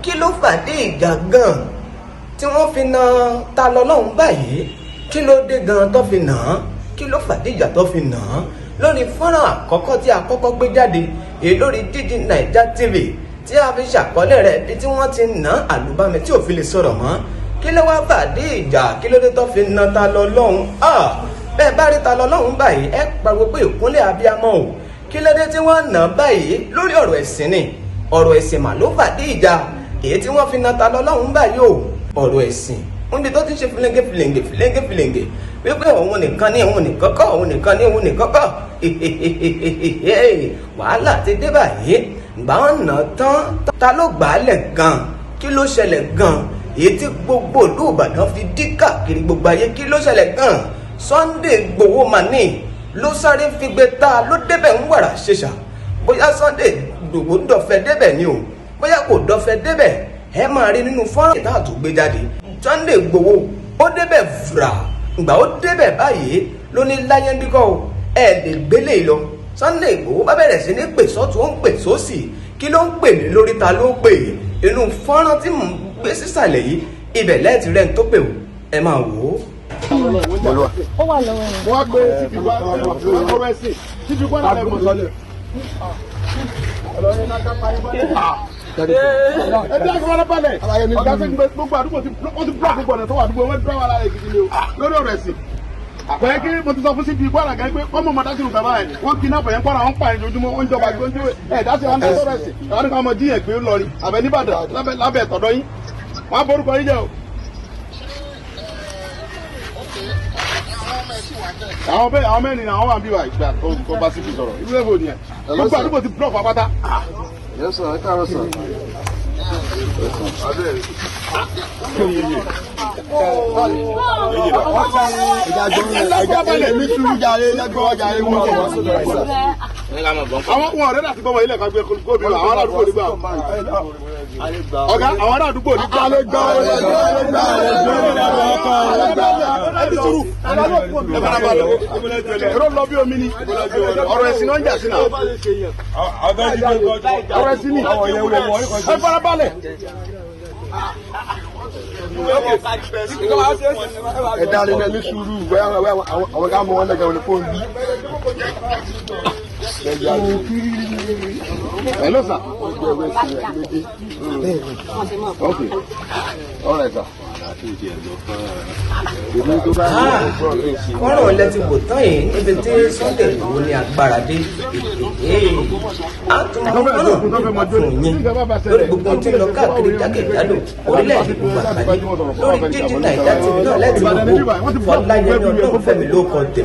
kí ló fàdé ìjà gan tí wọ́n fi na ta lọ́lọ́run báyìí? Kí ló dé gan tó fi nà án? Kí ló fàdé ìjà tó fi nà án? Lórí fọ́nrán àkọ́kọ́ tí a kọ́kọ́ gbé jáde èyí lórí DD Naija TV tí a fi ṣàkọlé rẹ̀ bí tí wọ́n ti nà àlùbami tí ò fi lè sọ̀rọ̀ mọ́. Kí ló wá fàdé ìjà? Kí ló dé tó fi na ta lọ́lọ́run? Bẹ́ẹ̀ bá rí ta lọ́lọ́run báyìí ẹ pariwo pé ìkúnlẹ̀ abiyamọ o. Kí ló dé tí wọ́n nà báyìí? Lórí ọ̀rọ̀ ẹ̀sìn ni, ọ̀rọ̀ ẹ̀sìn mà ló fàdé ìjà èyí tí wọ́n fi na ta lọ́lọ́run báyìí o. Ọ̀rọ̀ ẹ̀sìn níbi tó ti ṣe fìlẹ́ngẹ̀ wípé òun nìkan ní òun nìkan kọ́, òun nìkan ní òun nìkan kọ́. Wàhálà ti dé báyìí. Gbà wọn nà tán, ta ló gbà á lẹ̀ gan? Kí ló ṣẹlẹ̀ gan? Èyí tí gbogbo ìlú Ìbàdàn fi dí káàkiri gbogbo ayé, kí ló ṣẹlẹ̀ gan? Sunday Igboho mani ló sáré fi gbé ta ló débẹ̀ ń wàrà ṣèṣà. Bóyá Sunday Igboho dọ̀fẹ́ débẹ̀ ni o, bóyá kò dọ̀fẹ́ débẹ̀, ẹ máa rí nínú fọ́nrán ìta àtúgbé jáde. Sunday Igboho ó débẹ̀ fura, ìgbà ó débẹ̀ báyìí ló ní láyé ń bíkọ́ o, ẹ lè gbélé lọ. Sunday Igboho bá bẹ̀rẹ̀ sí ní pè sọ́tún ó ń pè sósì, kí ló ń pè mí lórí ta ló ń pè inú fọ́nrán tí mò ń gbé sísàlẹ̀ yìí, ibẹ̀ lẹ́ẹ̀tì rẹ̀ ń tó pè o, ẹ máa wò ó. Ó wà lọ́wọ́ rẹ̀. Wọ́n á gbé títí wá ọ̀rọ̀ ẹ̀sìn títí wá náà ẹ̀mọ́ sọ́lẹ̀. Ẹgbẹ́ àgbà wọn balẹ̀. Ọ̀gá sẹ́yìn gbogbo àdúgbò ti búlọ̀ gbogbo ọ̀nà tó wà àdúgbò wọn dúró wà lára èkìtì ni o. Lórí ọ̀rọ̀ ẹ̀sìn. Àpẹẹrẹ kí mo ti sọ fún síbi Kwara gan pé kọ́mọ̀ mọ̀ dájú bàbá ẹ̀. Wọ́n kí náà pẹ̀yẹ́ Kwara wọn pa ìjọjúmọ́ wọn jọba gbójú ẹ̀ dáṣẹ́ wọn dá sọ̀rọ̀ ẹ̀sìn. Àwọn nípa ọmọ díẹ̀ pé ó lọ rí. Àbẹ̀ níbàdàn lábẹ́ ẹ̀tọ́dọ́ yín. Wọ́n á borúkọ yín jẹ́ o. Àwọn mẹ́rin ni àwọn wà bí wà ìgbà tó bá sí fi sọ̀rọ̀ ìlú èbò nìyẹn gbogbo àdúgbò ti block pàpátá. Yes sir, ẹ káàárọ̀ sir. Ìdájọ́ ní sùúrù jàre lẹ́gbọ́n jàre wọ́n kọ̀ wọ́n sọ́dọ̀ ẹ̀sà. Àwọn ohun ọ̀rẹ́ láti gbọ́mọ ilẹ̀ kan gbé kóbi lọ àwọn àdúgbò nígbà. Ọ̀gá àwọn àdúgbò nígbà ló gbà ẹbí sùúrù ẹ̀rọ lọ bí omi ni ọ̀rọ̀ ẹ̀sìn náà ń jà sí náà. Ọ̀rọ̀ ẹ̀sìn ni ẹ farabalẹ̀. Ẹ dáre náà ní sùúrù àwọn ká mọ wọn lẹ́gàn ní fóònù bí. Hello sir. Okay. All right sir. Fọ́nrán lẹ́tí wò tán yìí níbi tí Sunday Igboho ní agbára dé. A tún mọ fọ́nrán fún yín lórí gbogbo tí ń lọ káàkiri jákèjádò orílẹ̀-èdè gbogbo àgbáyé lórí DD Naija TV náà lẹ́tí wò ó Fọláyẹmí Ọdúnfẹ́mi ló kọ tèmi.